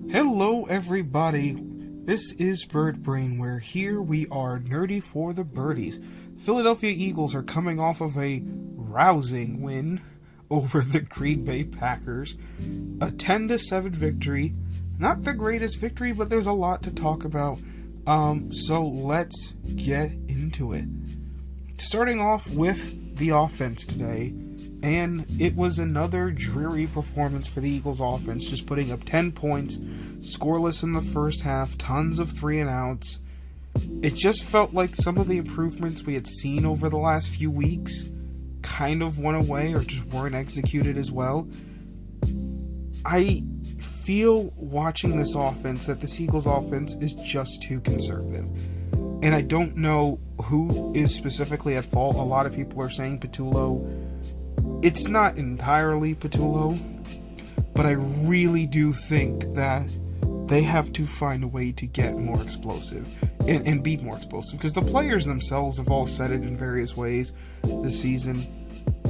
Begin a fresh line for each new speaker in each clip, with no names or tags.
Hello everybody, this is Bird Brain, where here we are nerdy for the birdies. Philadelphia Eagles are coming off of a rousing win over the Green Bay Packers. A 10-7 victory. Not the greatest victory, but there's a lot to talk about. So let's get into it. Starting off with the offense today. And it was another dreary performance for the Eagles offense, just putting up 10 points, scoreless in the first half, tons of 3-and-outs. It just felt like some of the improvements we had seen over the last few weeks kind of went away or just weren't executed as well. I feel watching this offense that this Eagles offense is just too conservative. And I don't know who is specifically at fault. A lot of people are saying Patullo. It's not entirely Patullo, but I really do think that they have to find a way to get more explosive and be more explosive, because the players themselves have all said it in various ways this season.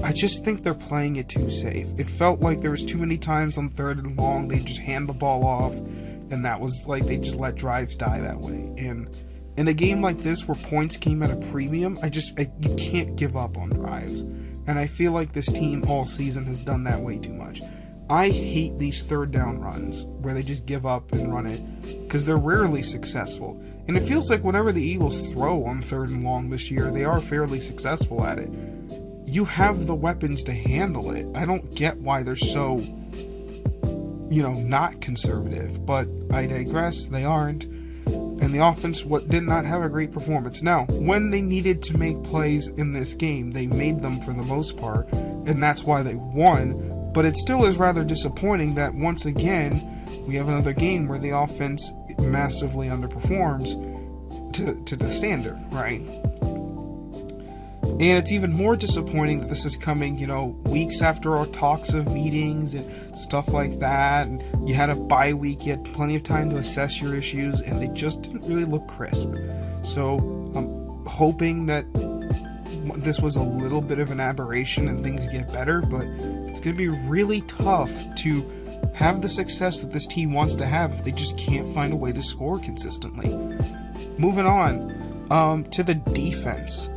I just think they're playing it too safe. It felt like there was too many times on 3rd and long they just hand the ball off, and that was like they just let drives die that way. And in a game like this where points came at a premium, you can't give up on drives. And I feel like this team all season has done that way too much. I hate these 3rd down runs where they just give up and run it, because they're rarely successful. And it feels like whenever the Eagles throw on 3rd and long this year, they are fairly successful at it. You have the weapons to handle it. I don't get why they're so, not conservative. But I digress, they aren't. And the offense did not have a great performance. Now, when they needed to make plays in this game, they made them for the most part, and that's why they won. But it still is rather disappointing that once again, we have another game where the offense massively underperforms to the standard, right? And it's even more disappointing that this is coming, weeks after our talks of meetings and stuff like that. And you had a bye week, you had plenty of time to assess your issues, and they just didn't really look crisp. So I'm hoping that this was a little bit of an aberration and things get better, but it's going to be really tough to have the success that this team wants to have if they just can't find a way to score consistently. Moving on to the defense.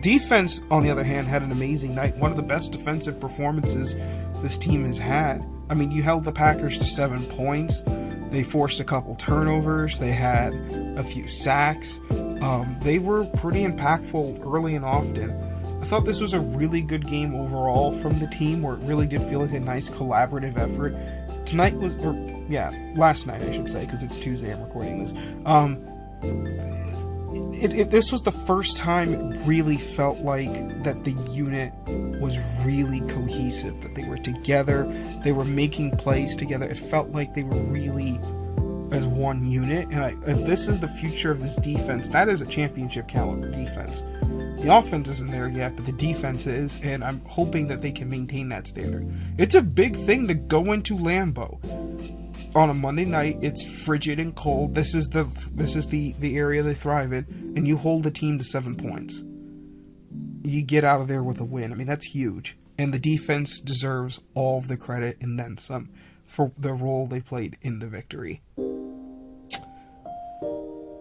Defense, on the other hand, had an amazing night. One of the best defensive performances this team has had. I mean, you held the Packers to 7 points. They forced a couple turnovers. They had a few sacks. They were pretty impactful early and often. I thought this was a really good game overall from the team, where it really did feel like a nice collaborative effort. Last night I should say, because it's Tuesday I'm recording this. This was the first time it really felt like that the unit was really cohesive, that they were together, they were making plays together. It felt like they were really as one unit, and if this is the future of this defense, that is a championship caliber defense. The offense isn't there yet, but the defense is, and I'm hoping that they can maintain that standard. It's a big thing to go into Lambeau on a Monday night. It's frigid and cold. This is the area they thrive in, and you hold the team to 7 points. You get out of there with a win. I mean, that's huge. And the defense deserves all of the credit and then some for the role they played in the victory.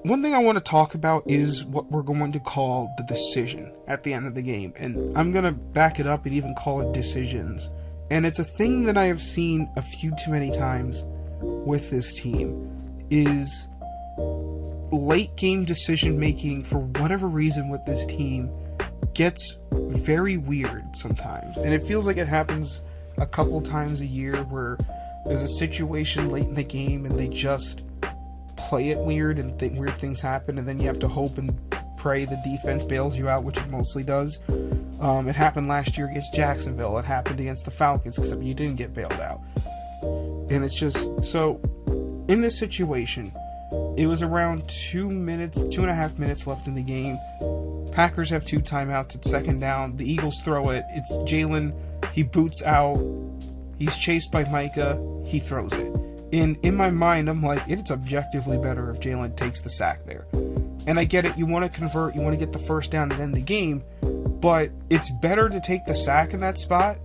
One thing I want to talk about is what we're going to call the decision at the end of the game. And I'm going to back it up and even call it decisions. And it's a thing that I have seen a few too many times with this team, is late game decision making for whatever reason with this team gets very weird sometimes, and it feels like it happens a couple times a year where there's a situation late in the game and they just play it weird and weird things happen, and then you have to hope and pray the defense bails you out, which it mostly does. It happened last year against Jacksonville. It happened against the Falcons, except you didn't get bailed out. And it's just, so in this situation, it was around 2.5 minutes left in the game. Packers have 2 timeouts. It's 2nd down. The Eagles throw it. It's Jalen. He boots out. He's chased by Micah. He throws it. And in my mind, I'm like, it's objectively better if Jalen takes the sack there. And I get it. You want to convert. You want to get the 1st down and end the game. But it's better to take the sack in that spot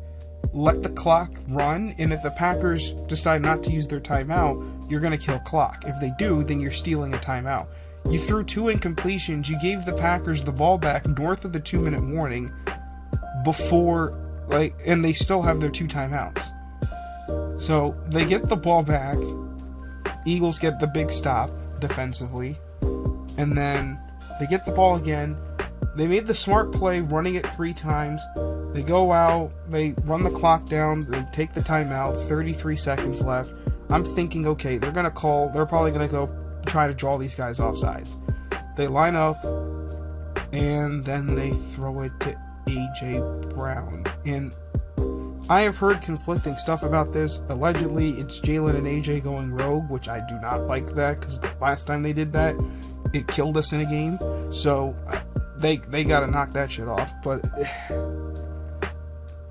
let the clock run, and if the Packers decide not to use their timeout, you're going to kill clock. If they do, then you're stealing a timeout. You threw 2 incompletions, you gave the Packers the ball back north of the 2-minute warning before, and they still have their 2 timeouts. So, they get the ball back, Eagles get the big stop defensively, and then they get the ball again. They made the smart play running it 3 times. They go out, they run the clock down, they take the timeout, 33 seconds left. I'm thinking, okay, they're probably going to go try to draw these guys offsides. They line up, and then they throw it to A.J. Brown. And I have heard conflicting stuff about this. Allegedly, it's Jalen and A.J. going rogue, which I do not like that, because the last time they did that, it killed us in a game. So they got to knock that shit off. But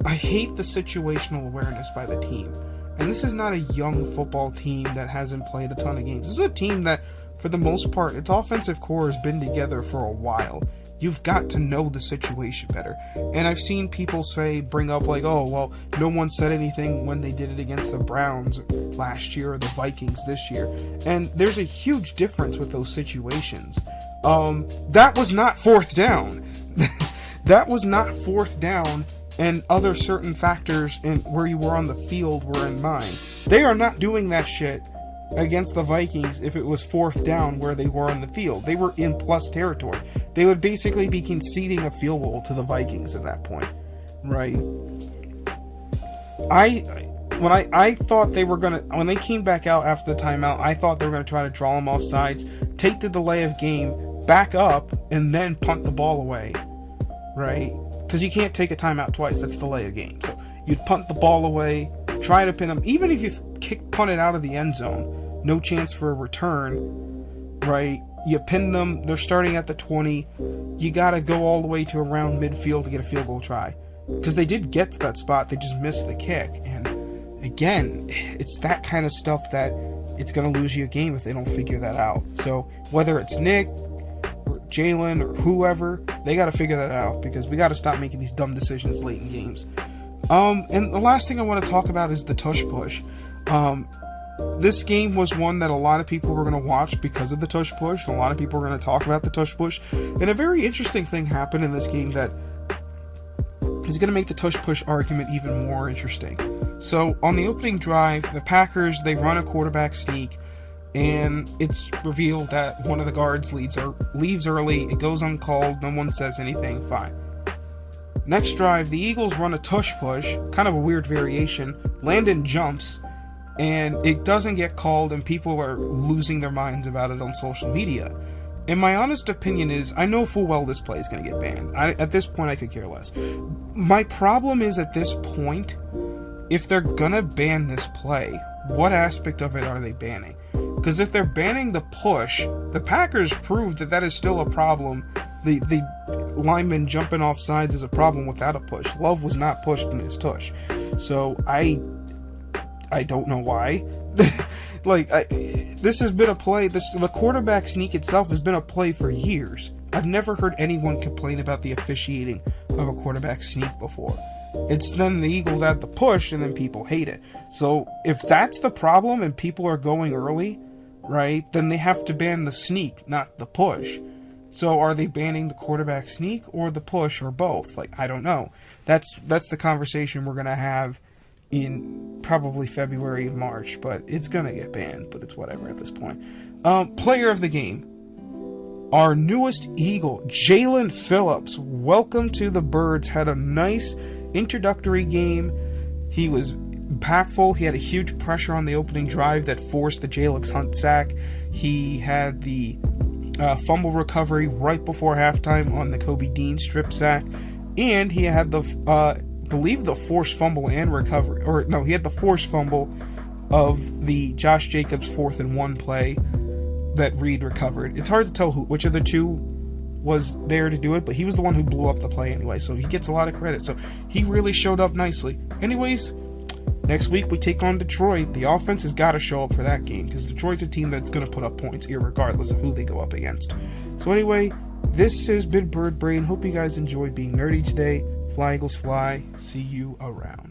I hate the situational awareness by the team. And this is not a young football team that hasn't played a ton of games. This is a team that, for the most part, its offensive core has been together for a while. You've got to know the situation better. And I've seen people bring up oh, well, no one said anything when they did it against the Browns last year or the Vikings this year. And there's a huge difference with those situations. That was not 4th down. That was not 4th down, and other certain factors in where you were on the field were in mind. They are not doing that shit against the Vikings if it was 4th down where they were on the field. They were in plus territory. They would basically be conceding a field goal to the Vikings at that point, right? I thought they were when they came back out after the timeout, I thought they were going to try to draw them off sides, take the delay of game, back up, and then punt the ball away, right? Because you can't take a timeout twice, that's delay of game. So you'd punt the ball away, try to pin them, even if you punt it out of the end zone, no chance for a return, right? You pin them, they're starting at the 20, you gotta go all the way to around midfield to get a field goal try. Because they did get to that spot, they just missed the kick. And again, it's that kind of stuff that it's gonna lose you a game if they don't figure that out. So whether it's Nick, or Jalen, or whoever, they gotta figure that out, because we gotta stop making these dumb decisions late in games. And the last thing I want to talk about is the tush push. This game was one that a lot of people were going to watch because of the tush push. A lot of people were going to talk about the tush push. And a very interesting thing happened in this game that is going to make the tush push argument even more interesting. So, on the opening drive, the Packers, they run a quarterback sneak, and it's revealed that one of the guards leaves early. It goes uncalled. No one says anything. Fine. Next drive, the Eagles run a tush push, kind of a weird variation. Landon jumps, and it doesn't get called, and people are losing their minds about it on social media. And my honest opinion is, I know full well this play is going to get banned. At this point, I could care less. My problem is, at this point, if they're going to ban this play, what aspect of it are they banning? Because if they're banning the push, the Packers proved that is still a problem. The lineman jumping off sides is a problem without a push. Love was not pushed in his tush. So I don't know why. This has been a play. The quarterback sneak itself has been a play for years. I've never heard anyone complain about the officiating of a quarterback sneak before. It's then the Eagles add the push, and then people hate it. So if that's the problem and people are going early, right, then they have to ban the sneak, not the push. So are they banning the quarterback sneak or the push or both? I don't know. That's the conversation we're going to have in probably February and March, but it's going to get banned, but it's whatever at this point. Player of the game. Our newest Eagle, Jalen Phillips. Welcome to the Birds. Had a nice introductory game. He was impactful. He had a huge pressure on the opening drive that forced the Jalix Hunt sack. He had the fumble recovery right before halftime on the Kobe Dean strip sack, and he had the forced fumble and recovery, he had the forced fumble of the Josh Jacobs 4th and 1 play that Reed recovered. It's hard to tell which of the two was there to do it, but he was the one who blew up the play anyway, so he gets a lot of credit. So he really showed up nicely. Anyways, next week we take on Detroit. The offense has got to show up for that game, because Detroit's a team that's going to put up points irregardless of who they go up against. So anyway, this has been Bird Brain. Hope you guys enjoyed being nerdy today. Fly Eagles fly. See you around.